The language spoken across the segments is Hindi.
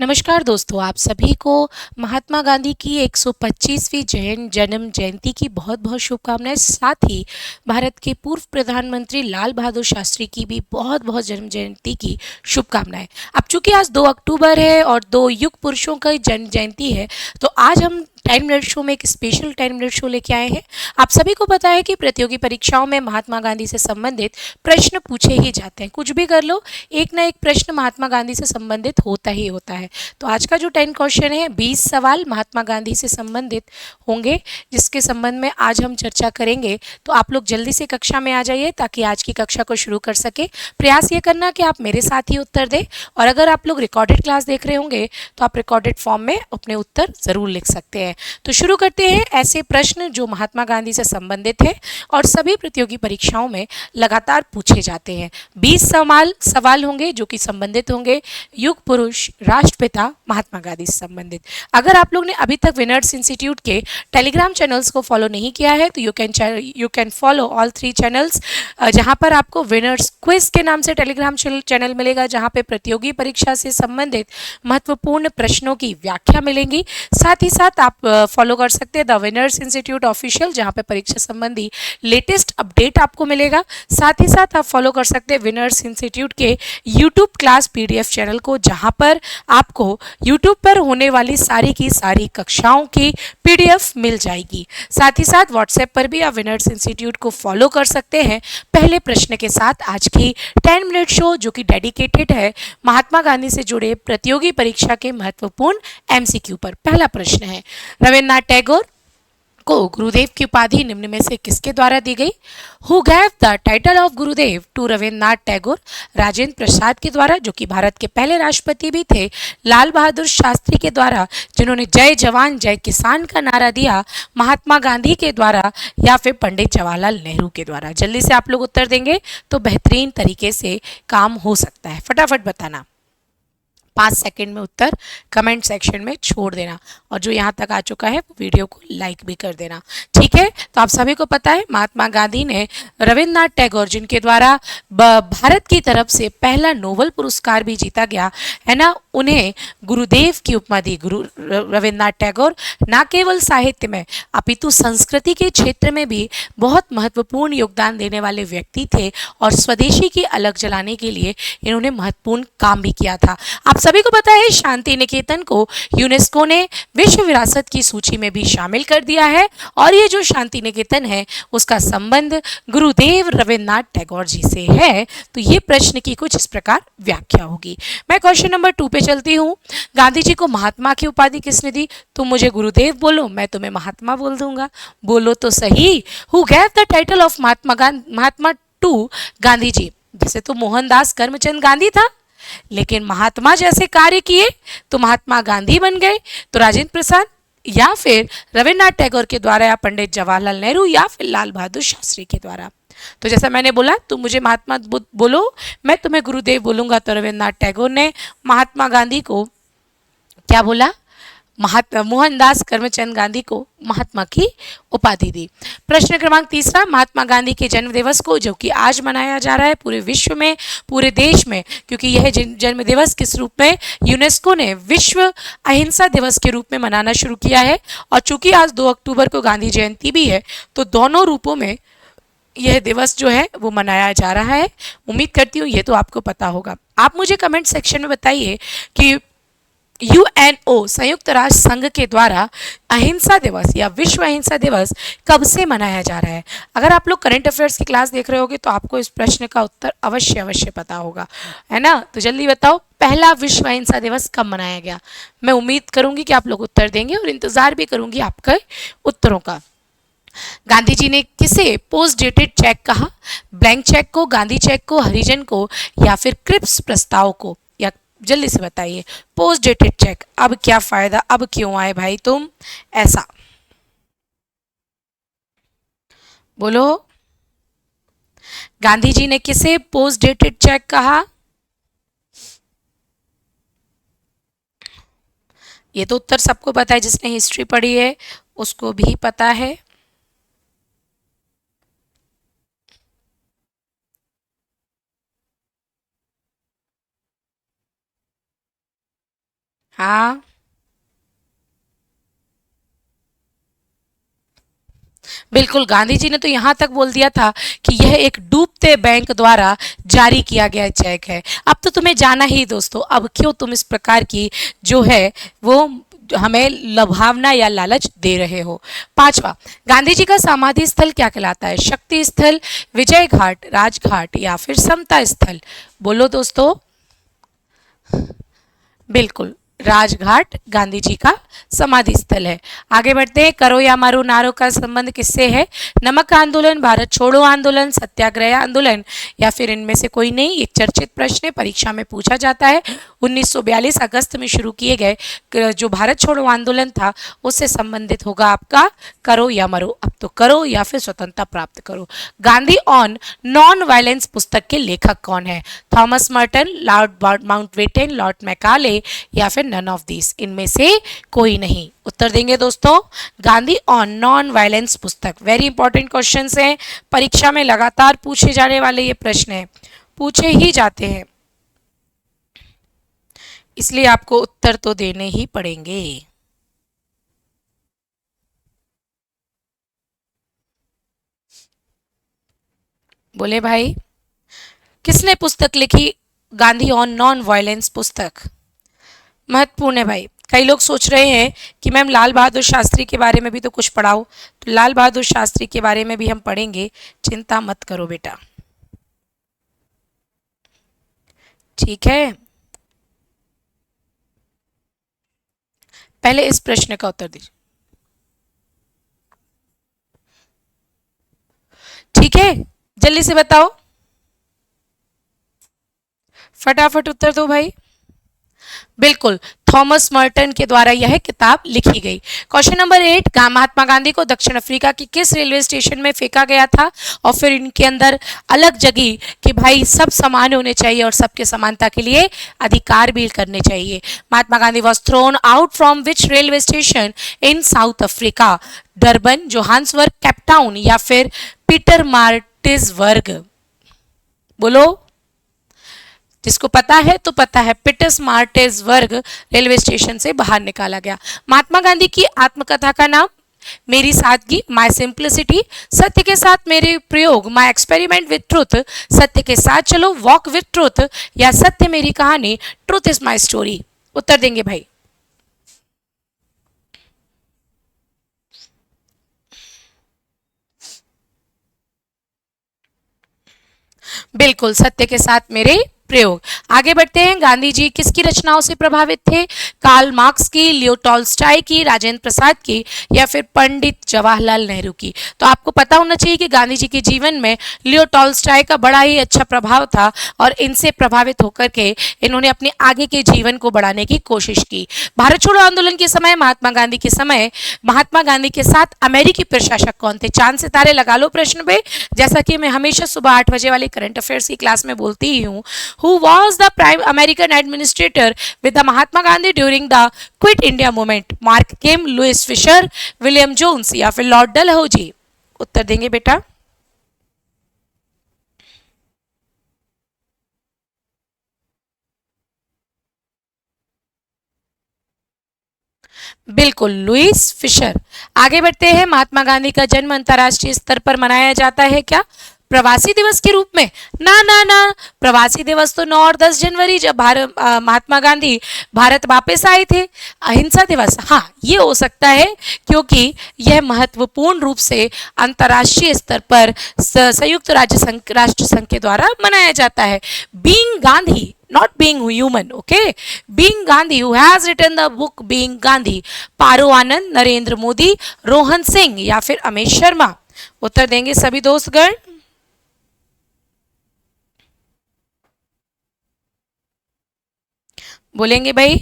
नमस्कार दोस्तों, आप सभी को महात्मा गांधी की 125वीं जन्म जयंती की बहुत बहुत शुभकामनाएं। साथ ही भारत के पूर्व प्रधानमंत्री लाल बहादुर शास्त्री की भी बहुत बहुत जन्म जयंती की शुभकामनाएं। अब चूंकि आज 2 अक्टूबर है और दो युग पुरुषों का जन्म जयंती है, तो आज हम टाइम मिनट शो में एक स्पेशल टाइम मिनट शो लेके आए हैं। आप सभी को पता है कि प्रतियोगी परीक्षाओं में महात्मा गांधी से संबंधित प्रश्न पूछे ही जाते हैं। कुछ भी कर लो, एक ना एक प्रश्न महात्मा गांधी से संबंधित होता ही होता है। तो आज का जो 10 क्वेश्चन है, 20 सवाल महात्मा गांधी से संबंधित होंगे, जिसके संबंध में आज हम चर्चा करेंगे। तो आप लोग जल्दी से कक्षा में आ जाइए ताकि आज की कक्षा को शुरू कर सके। प्रयास ये करना कि आप मेरे साथ ही उत्तर दें, और अगर आप लोग रिकॉर्डेड क्लास देख रहे होंगे तो आप रिकॉर्डेड फॉर्म में अपने उत्तर जरूर लिख सकते हैं। तो शुरू करते हैं ऐसे प्रश्न जो महात्मा गांधी से संबंधित है और सभी प्रतियोगी परीक्षाओं में लगातार पूछे जाते हैं। 20 सवाल होंगे जो कि संबंधित होंगे युग पुरुष राष्ट्रपिता महात्मा गांधी से संबंधित। अगर आप लोग ने अभी तक विनर्स इंस्टीट्यूट के टेलीग्राम चैनल्स को फॉलो नहीं किया है तो you can follow all 3 channels, जहां पर आपको विनर्स क्विज के नाम से टेलीग्राम चैनल मिलेगा, जहां पे प्रतियोगी परीक्षा से संबंधित महत्वपूर्ण प्रश्नों की व्याख्या मिलेंगी। साथ ही साथ आप फॉलो कर सकते हैं द विनर्स इंस्टीट्यूट ऑफिशियल, जहां पे परीक्षा संबंधी लेटेस्ट अपडेट आपको मिलेगा। साथ ही साथ आप फॉलो कर सकते हैं विनर्स इंस्टीट्यूट के यूट्यूब क्लास पीडीएफ चैनल को, जहां पर आपको यूट्यूब पर होने वाली सारी की सारी कक्षाओं की पीडीएफ मिल जाएगी। साथ ही साथ व्हाट्सएप पर भी आप विनर्स इंस्टीट्यूट को फॉलो कर सकते हैं। पहले प्रश्न के साथ आज की 10 मिनट शो जो कि डेडिकेटेड है महात्मा गांधी से जुड़े प्रतियोगी परीक्षा के महत्वपूर्ण एमसीक्यू पर। पहला प्रश्न है, रविन्द्रनाथ टैगोर को गुरुदेव की उपाधि निम्न में से किसके द्वारा दी गई? Who gave the title of Gurudev to Rabindranath Tagore? Rajendra Prasad के द्वारा, जो कि भारत के पहले राष्ट्रपति भी थे, लाल बहादुर शास्त्री के द्वारा जिन्होंने जय जवान जय किसान का नारा दिया, महात्मा गांधी के द्वारा, या फिर पंडित जवाहरलाल नेहरू के द्वारा? जल्दी से आप लोग उत्तर देंगे तो बेहतरीन तरीके से काम हो सकता है। फटाफट बताना, 5 सेकंड में उत्तर कमेंट सेक्शन में छोड़ देना, और जो यहाँ तक आ चुका है वो वीडियो को लाइक भी कर देना। ठीक है, तो आप सभी को पता है महात्मा गांधी ने रविन्द्रनाथ टैगोर, जिनके द्वारा भारत की तरफ से पहला नोबेल पुरस्कार भी जीता गया है ना, उन्हें गुरुदेव की उपमा दी। रविन्द्रनाथ टैगोर न केवल साहित्य में अपितु संस्कृति के क्षेत्र में भी बहुत महत्वपूर्ण योगदान देने वाले व्यक्ति थे, और स्वदेशी की अलग जलाने के लिए इन्होंने महत्वपूर्ण काम भी किया था। आप सभी को पता है शांति निकेतन को यूनेस्को ने विश्व विरासत की सूची में भी शामिल कर दिया है, और ये जो शांति निकेतन है उसका संबंध गुरुदेव रविन्द्रनाथ टैगोर जी से है। तो ये प्रश्न की कुछ इस प्रकार व्याख्या होगी। मैं क्वेश्चन नंबर 2 पे चलती हूँ। गांधी जी को महात्मा की उपाधि किसने दी? तुम मुझे गुरुदेव बोलो, मैं तुम्हें महात्मा बोल दूंगा। बोलो तो सही। Who gave the title of Mahatma to Gandhi ji? जैसे तो मोहनदास करमचंद गांधी था, लेकिन महात्मा जैसे कार्य किए तो महात्मा गांधी बन गए। तो राजेंद्र प्रसाद, या फिर रविन्द्रनाथ टैगोर के द्वारा, या पंडित जवाहरलाल नेहरू, या फिर लाल बहादुर शास्त्री के द्वारा? तो जैसा मैंने बोला, तुम मुझे महात्मा बोलो, मैं तुम्हें गुरुदेव बोलूंगा। तो रविन्द्रनाथ टैगोर ने महात्मा गांधी को क्या बोला? मोहनदास करमचंद गांधी को महात्मा की उपाधि दी। प्रश्न क्रमांक 3, महात्मा गांधी के जन्म दिवस को, जो कि आज मनाया जा रहा है पूरे विश्व में, पूरे देश में, क्योंकि यह जन्म दिवस किस रूप में यूनेस्को ने विश्व अहिंसा दिवस के रूप में मनाना शुरू किया है, और चूंकि आज 2 अक्टूबर को गांधी जयंती भी है, तो दोनों रूपों में यह दिवस जो है वो मनाया जा रहा है। उम्मीद करती हूँ ये तो आपको पता होगा। आप मुझे कमेंट सेक्शन में बताइए कि यूएनओ संयुक्त राष्ट्र संघ के द्वारा अहिंसा दिवस या विश्व अहिंसा दिवस कब से मनाया जा रहा है? अगर आप लोग करंट अफेयर्स की क्लास देख रहे होगे तो आपको इस प्रश्न का उत्तर अवश्य अवश्य पता होगा, है ना? तो जल्दी बताओ, पहला विश्व अहिंसा दिवस कब मनाया गया? मैं उम्मीद करूंगी कि आप लोग उत्तर देंगे और इंतजार भी करूंगी आपके उत्तरों का। गांधी जी ने किसे पोस्ट डेटेड चेक कहा? ब्लैंक चेक को, गांधी चेक को, हरिजन को, या फिर क्रिप्स प्रस्ताव को? या जल्दी से बताइए, पोस्ट डेटेड चेक। अब क्या फायदा, अब क्यों आए भाई तुम ऐसा? बोलो, गांधी जी ने किसे पोस्ट डेटेड चेक कहा? ये तो उत्तर सबको पता है, जिसने हिस्ट्री पढ़ी है उसको भी पता है। हाँ, बिल्कुल, गांधी जी ने तो यहाँ तक बोल दिया था कि यह एक डूबते बैंक द्वारा जारी किया गया चेक है। अब तो तुम्हें जाना ही दोस्तों, अब क्यों तुम इस प्रकार की जो है वो हमें लुभावना या लालच दे रहे हो। पांचवा, गांधी जी का समाधि स्थल क्या कहलाता है? शक्ति स्थल, विजय घाट, राजघाट या फिर समता स्थल? बोलो दोस्तों। बिल्कुल, राजघाट गांधी जी का समाधि स्थल है। आगे बढ़ते हैं, करो या मारो नारों का संबंध किससे है? नमक आंदोलन, भारत छोड़ो आंदोलन, सत्याग्रह आंदोलन या फिर इनमें से कोई नहीं? एक चर्चित प्रश्न है, परीक्षा में पूछा जाता है। 1942 अगस्त में शुरू किए गए जो भारत छोड़ो आंदोलन था उससे संबंधित होगा आपका करो या मरो। अब तो करो या फिर स्वतंत्रता प्राप्त करो। गांधी ऑन नॉन वायलेंस पुस्तक के लेखक कौन है? Thomas Merton, Lord Mountbatten, Lord Macaulay या फिर नन ऑफ दिस? इनमें से कोई नहीं। उत्तर देंगे दोस्तों, गांधी ऑन नॉन वायलेंस पुस्तक। वेरी इंपॉर्टेंट क्वेश्चन हैं, परीक्षा में लगातार पूछे जाने वाले ये प्रश्न है, पूछे ही जाते हैं, इसलिए आपको उत्तर तो देने ही पड़ेंगे। बोले भाई, किसने पुस्तक लिखी? गांधी ऑन नॉन वायलेंस पुस्तक महत्वपूर्ण है भाई। कई लोग सोच रहे हैं कि मैम लाल बहादुर शास्त्री के बारे में भी तो कुछ पढ़ाओ, तो लाल बहादुर शास्त्री के बारे में भी हम पढ़ेंगे, चिंता मत करो बेटा। ठीक है, पहले इस प्रश्न का उत्तर दीजिए। ठीक है, जल्दी से बताओ, फटाफट उत्तर दो भाई। बिल्कुल, थॉमस मर्टन के द्वारा यह किताब लिखी गई। क्वेश्चन नंबर 8, महात्मा गांधी को दक्षिण अफ्रीका के किस रेलवे स्टेशन में फेंका गया था? और फिर इनके अंदर अलग जगी कि भाई सब समान होने चाहिए और सबके समानता के लिए अधिकार भी करने चाहिए। Mahatma Gandhi was thrown out from which railway station in South Africa? Durban, Johannesburg, Cape Town या फिर पीटर मार्टिसबर्ग? बोलो, जिसको पता है तो पता है, पिटस मार्टिसबर्ग रेलवे स्टेशन से बाहर निकाला गया। महात्मा गांधी की आत्मकथा का नाम? मेरी सादगी, माय सिंप्लिसिटी, सत्य के साथ मेरे प्रयोग, माय एक्सपेरिमेंट विद ट्रुथ, सत्य के साथ चलो, वॉक विद ट्रुथ या सत्य मेरी कहानी, ट्रुथ इज माय स्टोरी? उत्तर देंगे भाई। बिल्कुल, सत्य के साथ मेरे प्रयोग। आगे बढ़ते हैं, गांधी जी किसकी रचनाओं से प्रभावित थे? कार्ल मार्क्स की, लियो टॉल्स्टाय की, राजेंद्र प्रसाद की या फिर पंडित जवाहरलाल नेहरू की? तो आपको पता होना चाहिए कि गांधी जी के जीवन में लियो टॉल्स्टाय का बड़ा ही अच्छा प्रभाव था और इनसे प्रभावित होकर के इन्होंने अपने आगे के जीवन को बढ़ाने की कोशिश की। भारत छोड़ो आंदोलन के समय, महात्मा गांधी के समय, महात्मा गांधी के साथ अमेरिकी प्रशासक कौन थे? चांद सितारे लगा लो प्रश्न पे, जैसा कि मैं हमेशा सुबह 8 बजे वाली करंट अफेयर्स की क्लास में बोलती ही हूँ। Who was the prime American administrator with the Mahatma Gandhi during the Quit India movement? Mark Kim, Louis Fischer, William Jones या फिर लॉर्ड डलहौजी? उत्तर देंगे बेटा। बिल्कुल, लुइस फिशर। आगे बढ़ते हैं, महात्मा गांधी का जन्म अंतर्राष्ट्रीय स्तर पर मनाया जाता है क्या? प्रवासी दिवस के रूप में? ना ना ना, प्रवासी दिवस तो 9 और 10 जनवरी, जब भारत महात्मा गांधी भारत वापस आए थे। अहिंसा दिवस, हाँ ये हो सकता है क्योंकि यह महत्वपूर्ण रूप से अंतर्राष्ट्रीय स्तर पर संयुक्त राष्ट्र संघ के द्वारा मनाया जाता है। Being Gandhi, not being human, okay? Being Gandhi, who has written the book Being Gandhi? पारो आनंद, नरेंद्र मोदी, रोहन सिंह या फिर अमित शर्मा? उत्तर देंगे सभी दोस्तगण। बोलेंगे भाई,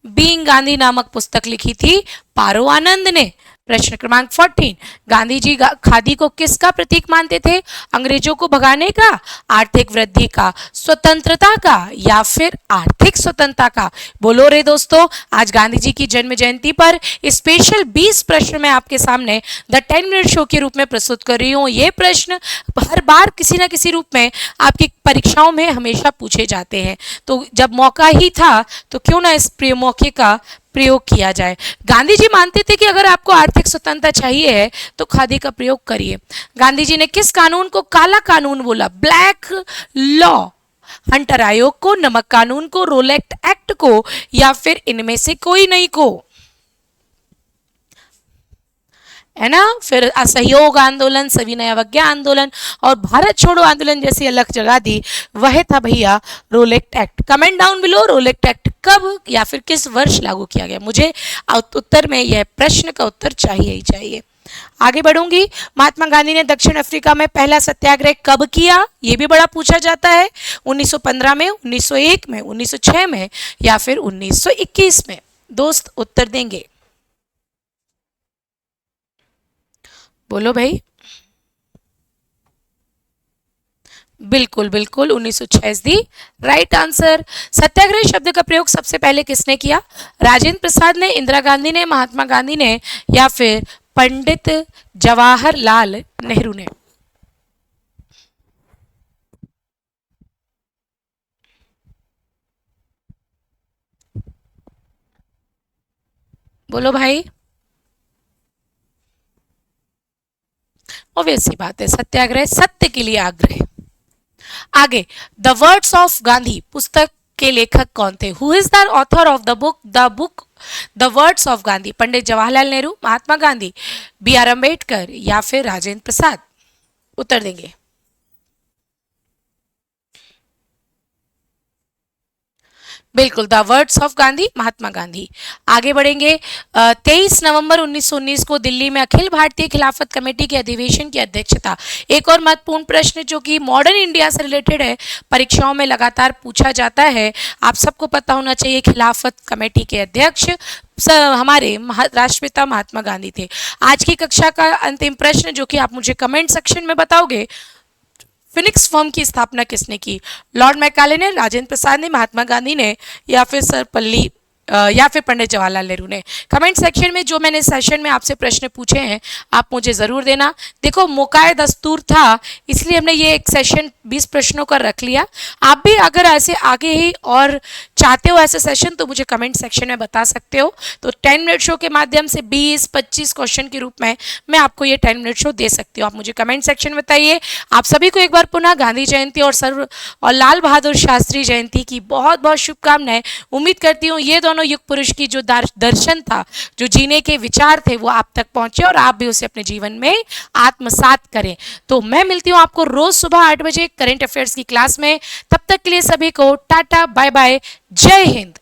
बीइंग गांधी नामक पुस्तक लिखी थी पारो आनंद ने। प्रश्न क्रमांक 14, गांधी जी खादी को किसका प्रतीक मानते थे? अंग्रेजों को भगाने का, आर्थिक वृद्धि का, स्वतंत्रता का या फिर आर्थिक स्वतंत्रता का? बोलो रे दोस्तों, आज गांधी जी की जन्म जयंती पर स्पेशल 20 प्रश्न मैं आपके सामने द 10 मिनट शो के रूप में प्रस्तुत कर रही हूँ। ये प्रश्न हर बार किसी न किसी रूप में आपकी परीक्षाओं में हमेशा पूछे जाते हैं, तो जब मौका ही था तो क्यों ना इस प्रिय मौके का प्रयोग किया जाए। गांधी जी मानते थे कि अगर आपको आर्थिक स्वतंत्रता चाहिए है तो खादी का प्रयोग करिए। गांधी जी ने किस कानून को काला कानून बोला? Black law. हंटर आयोग को, नमक कानून को, रोलेक्ट एक्ट को या फिर इनमें से कोई नहीं को? है ना। फिर असहयोग आंदोलन, सविनय अवज्ञा आंदोलन और भारत छोड़ो आंदोलन जैसी अलग जगह दी, वह था भैया रोलेक्ट act. Comment down below, रोलेक्ट act कब या फिर किस वर्ष लागू किया गया? मुझे उत्तर में यह प्रश्न का उत्तर चाहिए ही चाहिए। आगे बढ़ूंगी। महात्मा गांधी ने दक्षिण अफ्रीका में पहला सत्याग्रह कब किया? यह भी बड़ा पूछा जाता है। 1915 में, 1901 में, 1906 में या फिर 1921 में? दोस्त उत्तर देंगे? बोलो भाई। बिल्कुल बिल्कुल, 1906 दी राइट आंसर। सत्याग्रह शब्द का प्रयोग सबसे पहले किसने किया? राजेंद्र प्रसाद ने, इंदिरा गांधी ने, महात्मा गांधी ने या फिर पंडित जवाहरलाल नेहरू ने? बोलो भाई। ऑब्वियस सी बात है, सत्याग्रह सत्य के लिए आग्रह। आगे, द वर्ड्स ऑफ गांधी पुस्तक के लेखक कौन थे? Who is the author of the book the words of Gandhi? Pandit Jawaharlal Nehru, Mahatma Gandhi, B R Ambedkar या फिर राजेंद्र प्रसाद? उत्तर देंगे? बिल्कुल, the words of Gandhi, Mahatma Gandhi. आगे बढ़ेंगे। 23 नवंबर 1919 को दिल्ली में अखिल भारतीय खिलाफत कमेटी के अधिवेशन की अध्यक्षता। एक और महत्वपूर्ण प्रश्न जो कि मॉडर्न इंडिया से रिलेटेड है, परीक्षाओं में लगातार पूछा जाता है, आप सबको पता होना चाहिए। खिलाफत कमेटी के अध्यक्ष हमारे राष्ट्रपिता महात्मा गांधी थे। आज की कक्षा का अंतिम प्रश्न जो कि आप मुझे कमेंट सेक्शन में बताओगे, फिनिक्स फर्म की स्थापना किसने की? लॉर्ड मैकाले ने, राजेंद्र प्रसाद ने, महात्मा गांधी ने या फिर सर्वपल्ली या फिर पंडित जवाहरलाल नेहरू ने? कमेंट सेक्शन में जो मैंने सेशन में आपसे प्रश्न पूछे हैं आप मुझे ज़रूर देना। देखो, मौकाए दस्तूर था इसलिए हमने ये एक सेशन 20 प्रश्नों का रख लिया। आप भी अगर ऐसे आगे ही और चाहते हो ऐसे सेशन तो मुझे कमेंट सेक्शन में बता सकते हो। तो 10 मिनट शो के माध्यम से 20-25 क्वेश्चन के रूप में मैं आपको ये 10 मिनट शो दे सकती हूँ। आप मुझे कमेंट सेक्शन में बताइए। आप सभी को एक बार पुनः गांधी जयंती और लाल बहादुर शास्त्री जयंती की बहुत बहुत शुभकामनाएं। उम्मीद करती हूँ ये दोनों युग पुरुष की जो दर्शन था, जो जीने के विचार थे, वो आप तक पहुंचे और आप भी उसे अपने जीवन में आत्मसात करें। तो मैं मिलती हूँ आपको रोज सुबह 8 बजे करंट अफेयर्स की क्लास में। तब तक के लिए सभी को टाटा बाय बाय, जय हिंद।